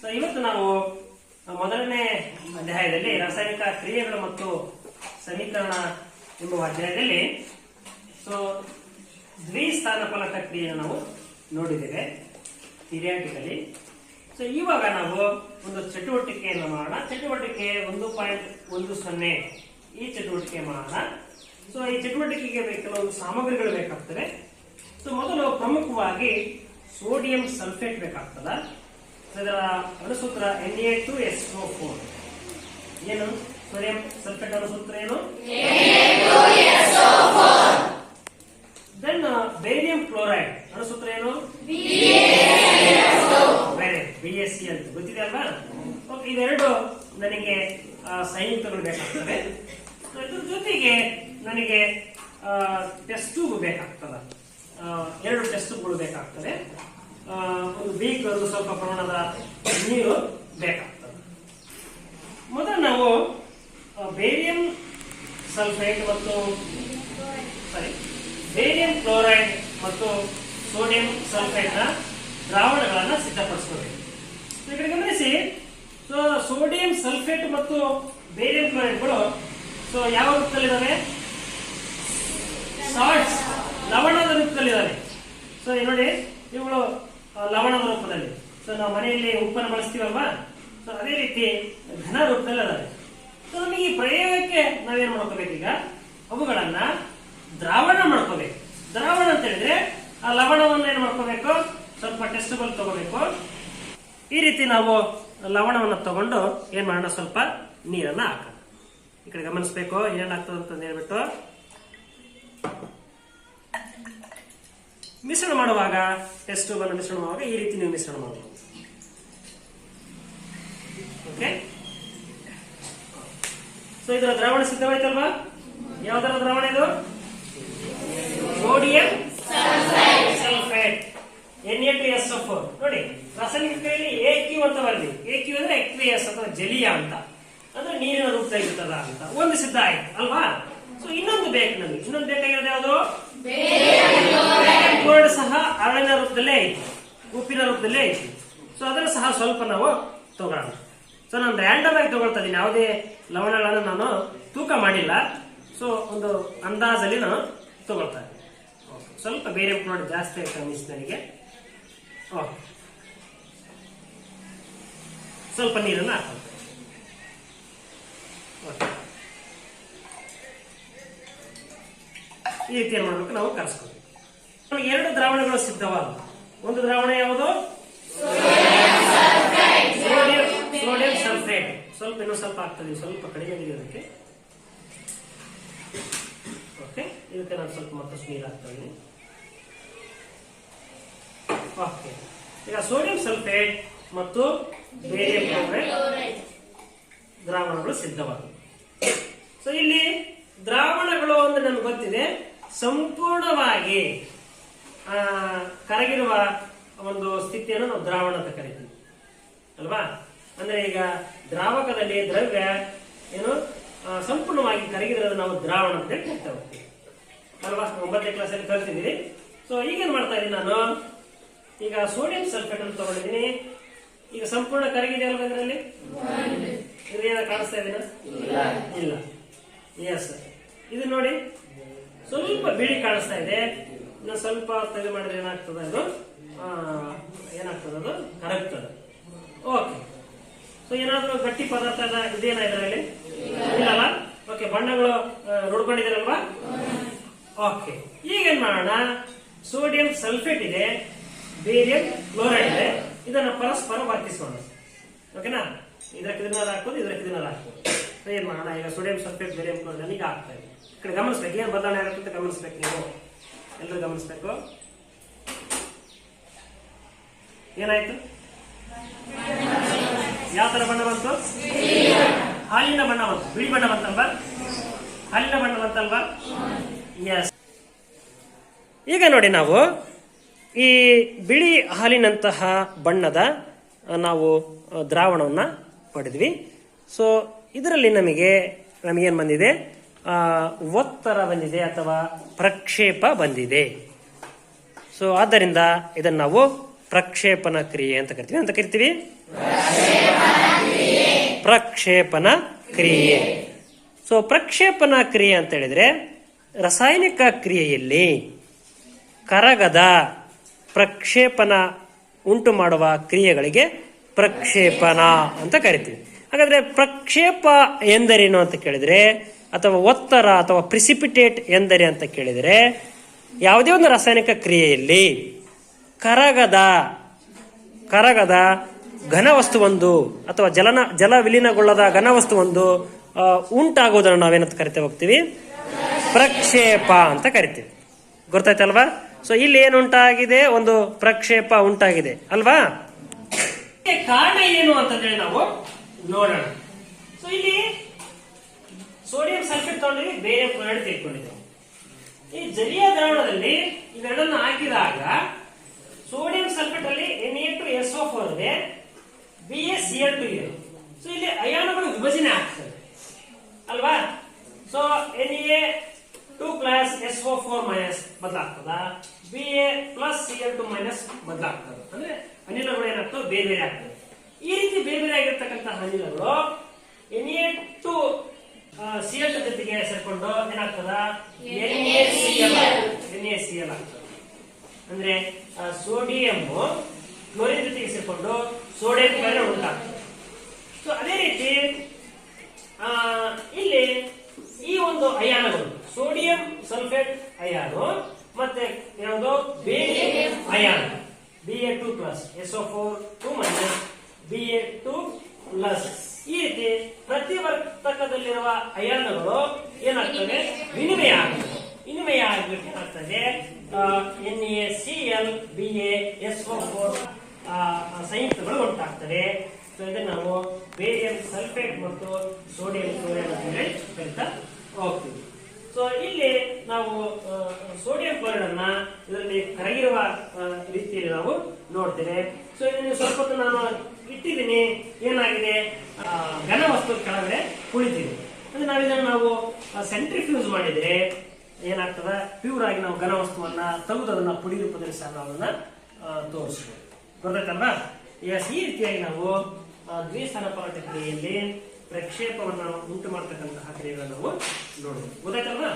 So ಇವತ್ತು ನಾವು ಮೊದಲನೇ ಅಧ್ಯಾಯದಲ್ಲಿ ರಾಸಾಯನಿಕ ಕ್ರಿಯೆಗಳು ಮತ್ತು ಸಮೀಕರಣ ಎಂಬ ಅಧ್ಯಾಯದಲ್ಲಿ ಸೊ ದ್ವಿಸ್ಥಾನಫಲಕ ಕ್ರಿಯೆಯನ್ನು ನಾವು ನೋಡಿದ್ದೇವೆ ಥಿಯರಿಟಿಕಲಿ. ಸೊ ಇವಾಗ ನಾವು ಒಂದು ಚಟುವಟಿಕೆಯನ್ನು ಮಾಡೋಣ. ಚಟುವಟಿಕೆ 1.10 ಈ ಚಟುವಟಿಕೆ ಮಾಡೋಣ. ಸೊ ಈ ಚಟುವಟಿಕೆಗೆ ಕೆಲವೊಂದು ಸಾಮಗ್ರಿಗಳು ಬೇಕಾಗ್ತವೆ. ಸೊ ಮೊದಲು ಪ್ರಮುಖವಾಗಿ ಸೋಡಿಯಂ ಸಲ್ಫೇಟ್ ಬೇಕಾಗ್ತದ. ಇದರ ಅಣುಸೂತ್ರ Na2SO4. ಏನು ಸೋಡಿಯಂ ಸಲ್ಫೇಟ್ ಅಣುಸೂತ್ರ ಏನು? ದೆನ್ ಬೇರಿಯಂ ಕ್ಲೋರೈಡ್ ಅಣುಸೂತ್ರ ಏನು? BSC ಅಂತ ಗೊತ್ತಿದೆ ಅಲ್ವಾ? ಓಕೆ, ಇವೆರಡು ನನಗೆ ಸಂಯುಕ್ತಗಳು ಬೇಕಾಗ್ತವೆ. ಇದ್ರ ಜೊತೆಗೆ ನನಗೆ ಟೆಸ್ಟ್ ಟ್ಯೂಬ್ ಬೇಕಾಗ್ತದ. 2 ಟೆಸ್ಟ್ ಟ್ಯೂಬ್ಗಳು ಬೇಕಾಗ್ತದೆ. ಒಂದು ಬೀಕರ್, ಸ್ವಲ್ಪ ಪ್ರಮಾಣದ ನೀರು ಬೇಕಾಗ್ತದೆ. ಮೊದಲು ನಾವು ಬೇರಿಯಂ ಸಲ್ಫೇಟ್ ಮತ್ತು ಬೇರಿಯಂ ಕ್ಲೋರೈಡ್ ಮತ್ತು ಸೋಡಿಯಂ ಸಲ್ಫೇಟ್ ನ ದ್ರಾವಣಗಳನ್ನ ಸಿದ್ಧಪಡಿಸಬೇಕು. ಈ ಕಡೆ ಗಮನಿಸಿ. ಸೊ ಸೋಡಿಯಂ ಸಲ್ಫೇಟ್ ಮತ್ತು ಬೇರಿಯಂ ಕ್ಲೋರೈಡ್ಗಳು ಸೊ ಯಾವ ರೂಪದಲ್ಲಿದ್ದಾವೆ? ಸಾಲ್ಟ್ಸ್, ಲವಣದ ರೂಪದಲ್ಲಿದ್ದಾವೆ. ಸೊ ನೋಡಿ, ಇವುಗಳು ಲವಣದ ರೂಪದಲ್ಲಿ. ಸೊ ನಾವು ಮನೆಯಲ್ಲಿ ಉಪ್ಪನ್ನು ಬಳಸ್ತೀವಲ್ವಾ? ಸೊ ಅದೇ ರೀತಿ ಘನ ರೂಪದಲ್ಲಿ ಅದಾವೆ. ಸೊ ನಮಗೆ ಈ ಪ್ರಯೋಗಕ್ಕೆ ನಾವೇನ್ ಮಾಡ್ಕೋಬೇಕು? ಈಗ ಅವುಗಳನ್ನ ದ್ರಾವಣ ಮಾಡ್ಕೋಬೇಕು. ದ್ರಾವಣ ಅಂತ ಹೇಳಿದ್ರೆ ಆ ಲವಣವನ್ನು ಏನ್ ಮಾಡ್ಕೋಬೇಕು? ಸ್ವಲ್ಪ ಟೆಸ್ಟಬಲ್ ತಗೋಬೇಕು. ಈ ರೀತಿ ನಾವು ಲವಣವನ್ನು ತಗೊಂಡು ಏನ್ ಮಾಡೋಣ? ಸ್ವಲ್ಪ ನೀರನ್ನ ಹಾಕೋಣ. ಈ ಕಡೆ ಗಮನಿಸಬೇಕು ಏನಾಗ್ತದೆ ಅಂತ ಹೇಳ್ಬಿಟ್ಟು. ಮಿಶ್ರಣ ಮಾಡುವಾಗ ಟೆಸ್ಟ್ ಟ್ಯೂಬ್ ಅನ್ನು ಮಿಶ್ರಣ ಮಾಡುವಾಗ ಈ ರೀತಿ ನೀವು ಮಿಶ್ರಣ ಮಾಡಬಹುದು. ಓಕೆ, ಸೊ ಇದರ ದ್ರಾವಣ ಸಿದ್ಧವಾಯ್ತಲ್ವಾ? ಯಾವ್ದರ ದ್ರಾವಣ ಇದು? Sodium sulphate Na2SO4. ನೋಡಿ, ರಾಸಾಯನಿಕ ಕ್ರಿಯೆಯಲ್ಲಿ AQ ಅಂತ ಬರಲಿ. AQ ಅಂದ್ರೆ ಎಕ್ವಿಯಸ್ ಅಥವಾ ಜಲೀಯ ಅಂತ, ಅಂದ್ರೆ ನೀರಿನ ರೂಪದಾಗಿರ್ತದ ಅಂತ. ಒಂದು ಸಿದ್ಧ ಆಯ್ತು ಅಲ್ವಾ? ಸೊ ಇನ್ನೊಂದು ಬೇಕು ನಮಗೆ. ಇನ್ನೊಂದು ಬೇಕಾಗಿರೋದು ಯಾವುದು? ಕ್ಲೋರೈಡ್ ಸಹ ಅರಳಿನ ರೂಪದಲ್ಲೇ ಐತಿ, ಉಪ್ಪಿನ ರೂಪದಲ್ಲೇ ಐತಿ. ಸೊ ಅದರ ಸಹ ಸ್ವಲ್ಪ ನಾವು ತಗೊಳ್ಳೋಣ. ಸೊ ನಾನು ರ್ಯಾಂಡಮ್ ಆಗಿ ತಗೊಳ್ತಾ ಇದ್ದೀನಿ, ಯಾವುದೇ ಲವಣಗಳನ್ನು ನಾನು ತೂಕ ಮಾಡಿಲ್ಲ. ಸೊ ಒಂದು ಅಂದಾಜಲ್ಲಿ ನಾನು ತಗೊಳ್ತಾ ಇದ್ದೀನಿ. ಸ್ವಲ್ಪ ಬೇರೆ ಕ್ಲೋರೈಡ್ ಜಾಸ್ತಿ ಆಯ್ತು ಅನಿಸ್ತು ನನಗೆ. ಓಕೆ, ಸ್ವಲ್ಪ ನೀರನ್ನು ಹಾಕೋದು. ಈ ರೀತಿ ಏನ್ ಮಾಡ್ಬೇಕು? ನಾವು ಕರೆಸ್ಕೋಬೇಕು. ನಮಗೆ 2 ದ್ರಾವಣಗಳು ಸಿದ್ಧವಾದ. ಒಂದು ದ್ರಾವಣ ಯಾವುದು? Sodium sulphate. ಸ್ವಲ್ಪ ಇನ್ನೂ ಸ್ವಲ್ಪ ಆಗ್ತದೆ, ಸ್ವಲ್ಪ ಕಡಿಮೆ ಆಗಿದೆ ಅದಕ್ಕೆ. ಓಕೆ, ಇದಕ್ಕೆ ನಾನು ಸ್ವಲ್ಪ ಮತ್ತಷ್ಟು ನೀರು ಹಾಕ್ತಾ ಇದ್ದೀನಿ. ಓಕೆ, ಈಗ ಸೋಡಿಯಂ ಸಲ್ಫೇಟ್ ಮತ್ತು ಬೇರಿಯಂ ಕ್ಲೋರೈಡ್ ದ್ರಾವಣಗಳು ಸಿದ್ಧವಾದವು. ಸೊ ಇಲ್ಲಿ ದ್ರಾವಣಗಳು ಅಂದ್ರೆ ನಮ್ಗೆ ಗೊತ್ತಿದೆ, ಸಂಪೂರ್ಣವಾಗಿ ಕರಗಿರುವ ಒಂದು ಸ್ಥಿತಿಯನ್ನು ನಾವು ದ್ರಾವಣ ಅಂತ ಕರಿತೀವಿ ಅಲ್ವಾ? ಅಂದ್ರೆ ಈಗ ದ್ರಾವಕದಲ್ಲಿ ದ್ರವ್ಯ ಏನು ಸಂಪೂರ್ಣವಾಗಿ ಕರಗಿರೋದು ನಾವು ದ್ರಾವಣ ಅಂತ ಹೇಳ್ತಾ ಹೋಗ್ತೀವಿ ಅಲ್ವಾ? 9ನೇ ಕ್ಲಾಸಲ್ಲಿ ಕಲ್ತಿದ್ದೀವಿ. ಸೊ ಈಗೇನ್ ಮಾಡ್ತಾ ಇದ್ದೀನಿ ನಾನು? ಈಗ ಸೋಡಿಯಂ ಸಲ್ಫೇಟ್ ಅನ್ನು ತಗೊಂಡಿದ್ದೀನಿ. ಈಗ ಸಂಪೂರ್ಣ ಕರಗಿದೆ ಅಲ್ವಾ ಇದರಲ್ಲಿ? ಇದೇನ ಕಾಣಿಸ್ತಾ ಇದೀನ? ಇಲ್ಲ. ಎಸ್, ಇದು ನೋಡಿ ಸ್ವಲ್ಪ ಬಿಳಿ ಕಾಣಿಸ್ತಾ ಇದೆ. ಇನ್ನು ಸ್ವಲ್ಪ ತೆಗೆದು ಮಾಡಿದ್ರೆ ಏನಾಗ್ತದೆ? ಅದು ಅದು ಕರಗ್ತದೆ. ಓಕೆ, ಸೊ ಏನಾದ್ರೂ ಗಟ್ಟಿ ಪದಾರ್ಥ ಇದೇನ ಇದರಲ್ಲಿ? ಇಲ್ಲಲ್ಲ. ಓಕೆ, ಬಣ್ಣಗಳು ನೋಡ್ಕೊಂಡಿದ್ದೀರಲ್ವಾ? ಓಕೆ, ಈಗೇನ್ ಮಾಡೋಣ? ಸೋಡಿಯಂ ಸಲ್ಫೇಟ್ ಇದೆ, ಬೇರಿಯಂ ಕ್ಲೋರೈಡ್ ಇದೆ. ಇದನ್ನ ಪರಸ್ಪರ ವರ್ತಿಸೋಣ. ಓಕೆನಾ? ಇದಕ್ಕೆ ಇದನ್ನ ಹಾಕೋದು, ಇದಕ್ಕೆ ಇದನ್ನ ಹಾಕೋದು. ಏನ್ ಮಾಡೋಣ? ಈಗ ಸೋಡಿಯಂ ಸಲ್ಫೇಟ್ ಬೇರಿಯಂ ಕ್ಲೋರೈಡ್ ಈಗ ಆಗ್ತಾ ಇದೆ. ಈ ಕಡೆ ಗಮನಿಸ್ಬೇಕು, ಏನ್ ಬದಲಾವಣೆ ಆಗುತ್ತೆ ಅಂತ ಗಮನಿಸ್ಬೇಕು. ನೀವು ಎಲ್ಲರೂ ಗಮನಿಸ್ಬೇಕು. ಏನಾಯ್ತು? ಯಾವ ತರ ಬಣ್ಣ ಬಂತು? ಹಾಲಿನ ಬಣ್ಣ ಬಂತು. ಬಿಳಿ ಬಣ್ಣ ಬಂತಲ್ವಾ? ಹಾಲಿನ ಬಣ್ಣ ಬಂತಲ್ವಾ? ಎಸ್. ಈಗ ನೋಡಿ, ನಾವು ಈ ಬಿಳಿ ಹಾಲಿನಂತಹ ಬಣ್ಣದ ನಾವು ದ್ರಾವಣವನ್ನ ಪಡೆದ್ವಿ. ಸೊ ಇದರಲ್ಲಿ ನಮಗೇನ್ ಬಂದಿದೆ? ಒತ್ತಡ ಬಂದಿದೆ ಅಥವಾ ಪ್ರಕ್ಷೇಪ ಬಂದಿದೆ. ಸೊ ಆದ್ದರಿಂದ ಇದನ್ನು ನಾವು ಪ್ರಕ್ಷೇಪಣ ಕ್ರಿಯೆ ಅಂತ ಕರಿತೀವಿ. ಪ್ರಕ್ಷೇಪಣ ಕ್ರಿಯೆ. ಸೊ ಪ್ರಕ್ಷೇಪಣ ಕ್ರಿಯೆ ಅಂತ ಹೇಳಿದ್ರೆ ರಾಸಾಯನಿಕ ಕ್ರಿಯೆಯಲ್ಲಿ ಕರಗದ ಪ್ರಕ್ಷೇಪಣ ಉಂಟು ಮಾಡುವ ಕ್ರಿಯೆಗಳಿಗೆ ಪ್ರಕ್ಷೇಪಣ ಅಂತ ಕರಿತೀವಿ. ಹಾಗಾದ್ರೆ ಪ್ರಕ್ಷೇಪ ಎಂದರೇನು ಅಂತ ಕೇಳಿದ್ರೆ, ಅಥವಾ ಒತ್ತಡ ಅಥವಾ ಪ್ರಿಸಿಪಿಟೇಟ್ ಎಂದರೆ ಅಂತ ಕೇಳಿದರೆ, ಯಾವುದೇ ಒಂದು ರಾಸಾಯನಿಕ ಕ್ರಿಯೆಯಲ್ಲಿ ಕರಗದ ಘನವಸ್ತುವೊಂದು ಅಥವಾ ಜಲ ವಿಲೀನಗೊಳ್ಳದ ಘನವಸ್ತುವೊಂದು ಉಂಟಾಗುವುದನ್ನು ನಾವೇನಂತ ಕರಿತೇವೆ ಹೋಗ್ತೀವಿ, ಪ್ರಕ್ಷೇಪ ಅಂತ ಕರಿತೀವಿ. ಗೊತ್ತಾಯ್ತಲ್ವಾ? ಸೊ ಇಲ್ಲಿ ಏನು ಉಂಟಾಗಿದೆ, ಒಂದು ಪ್ರಕ್ಷೇಪ ಉಂಟಾಗಿದೆ ಅಲ್ವಾ? ಕಾರಣ ಏನು ಅಂತಂದ್ರೆ ನಾವು ನೋಡೋಣ. ಸೊ ಇಲ್ಲಿ ಸೋಡಿಯಂ ಸಲ್ಫೇಟ್ ತಗೊಂಡಿವಿ, ಬೇರೆ ಕ್ಲೋರೈಡ್ ತೆಗೆದುಕೊಂಡಿದ್ದೇವೆ. ಈ ಜಲೀಯ ದ್ರಾವಣದಲ್ಲಿ ಇವೆರಡನ್ನು ಹಾಕಿದಾಗ ಸೋಡಿಯಂ ಸಲ್ಫೇಟ್ ಅಲ್ಲಿ Na2SO4 ಇದೆ, BaCl2 ಇದೆ. ಸೊ ಇಲ್ಲಿ ಅಯಾನುಗಳು ವಿಭಜನೆ ಆಗ್ತದೆ ಅಲ್ವಾ? ಸೊ Na2+SO4- ಬದಲಾಗ್ತದ, Ba+Cl2- ಬದಲಾಗ್ತದೆ. ಅಂದ್ರೆ ಅನಿಲಗಳು ಏನಾಗ್ತವೆ, ಬೇರೆ ಬೇರೆ ಆಗ್ತವೆ. ಈ ರೀತಿ ಬೇರೆ ಬೇರೆ ಆಗಿರ್ತಕ್ಕಂತಹ ಅನಿಲಗಳು Na2Cl2 ಜೊತೆಗೆ ಸೇರ್ಕೊಂಡು ಏನಾಗ್ತದ, NaCl ಆಗ್ತದೆ. ಅಂದ್ರೆ ಸೋಡಿಯಂ ಕ್ಲೋರಿನ್ ಜೊತೆಗೆ ಸೇರ್ಕೊಂಡು ಸೋಡಿಯಂ ಕ್ಲೋರೈಡ್ ಉಂಟಾಗ್ತದೆ. ಸೊ ಅದೇ ರೀತಿ ಇಲ್ಲಿ ಈ ಒಂದು ಅಯಾನುಗಳು ಸೋಡಿಯಂ ಸಲ್ಫೇಟ್ ಅಯಾನು ಮತ್ತೆ ಯಾವುದು ಬೇರಿಯಂ ಅಯಾನು Ba2+SO4 Ba2+. ಈ ರೀತಿ ಪ್ರತಿವರ್ತಕದಲ್ಲಿರುವ ಅಯಾನುಗಳು ಏನಾಗ್ತವೆ, ವಿನಿಮಯ ಆಗ್ಬಿಟ್ಟು ಏನಾಗ್ತದೆ, NaCl BaSO4 ಸಂಯುಕ್ತಗಳು ಉಂಟಾಗ್ತವೆ. ಸೊ ಇದನ್ನು ನಾವು ಬೇರಿಯಂ ಸಲ್ಫೇಟ್ ಮತ್ತು ಸೋಡಿಯಂ ಕ್ಲೋರೈಡ್ ಅಂತ ಹೇಳಿ ಕರಿತಾ ಹೋಗ್ತೀವಿ. ಸೊ ಇಲ್ಲಿ ನಾವು ಸೋಡಿಯಂ ಕ್ಲೋರೈಡ್ ಅನ್ನ ಇದರಲ್ಲಿ ಕರಗಿರುವ ರೀತಿಯಲ್ಲಿ ನಾವು ನೋಡ್ತೇವೆ. ಸೊ ಇದನ್ನು ಸ್ವಲ್ಪ ಹೊತ್ತು ನಾನು ಇಟ್ಟಿದ್ದೀನಿ, ಏನಾಗಿದೆ, ಘನ ವಸ್ತು ಕೆಳಗಡೆ ಕುಳಿತಿದೆ. ಅಂದ್ರೆ ನಾವು ಸೆಂಟ್ರಿಫ್ಯೂಸ್ ಮಾಡಿದ್ರೆ ಏನಾಗ್ತದೆ, ಪ್ಯೂರ್ ಆಗಿ ನಾವು ಘನ ವಸ್ತುವನ್ನ ತೆಗೆದು ಅದನ್ನ ಪುಡಿ ರೂಪದಲ್ಲಿ ಸಹ ನಾವು ಅದನ್ನ ತೋರಿಸ್ಬೋದು. ಗೊತ್ತಾಯ್ತಲ್ವಾ? ಈ ರೀತಿಯಾಗಿ ನಾವು ದ್ವಿಸ್ಥಾನಪಾತ ಕ್ರಿಯೆಯಲ್ಲಿ ಪ್ರಕ್ಷೇಪವನ್ನು ಉಂಟು ಮಾಡತಕ್ಕಂತಹ ಕ್ರಿಯೆಗಳನ್ನು ನಾವು ನೋಡಬಹುದು. ಗೊತ್ತಾಯ್ತಲ್ವಾ?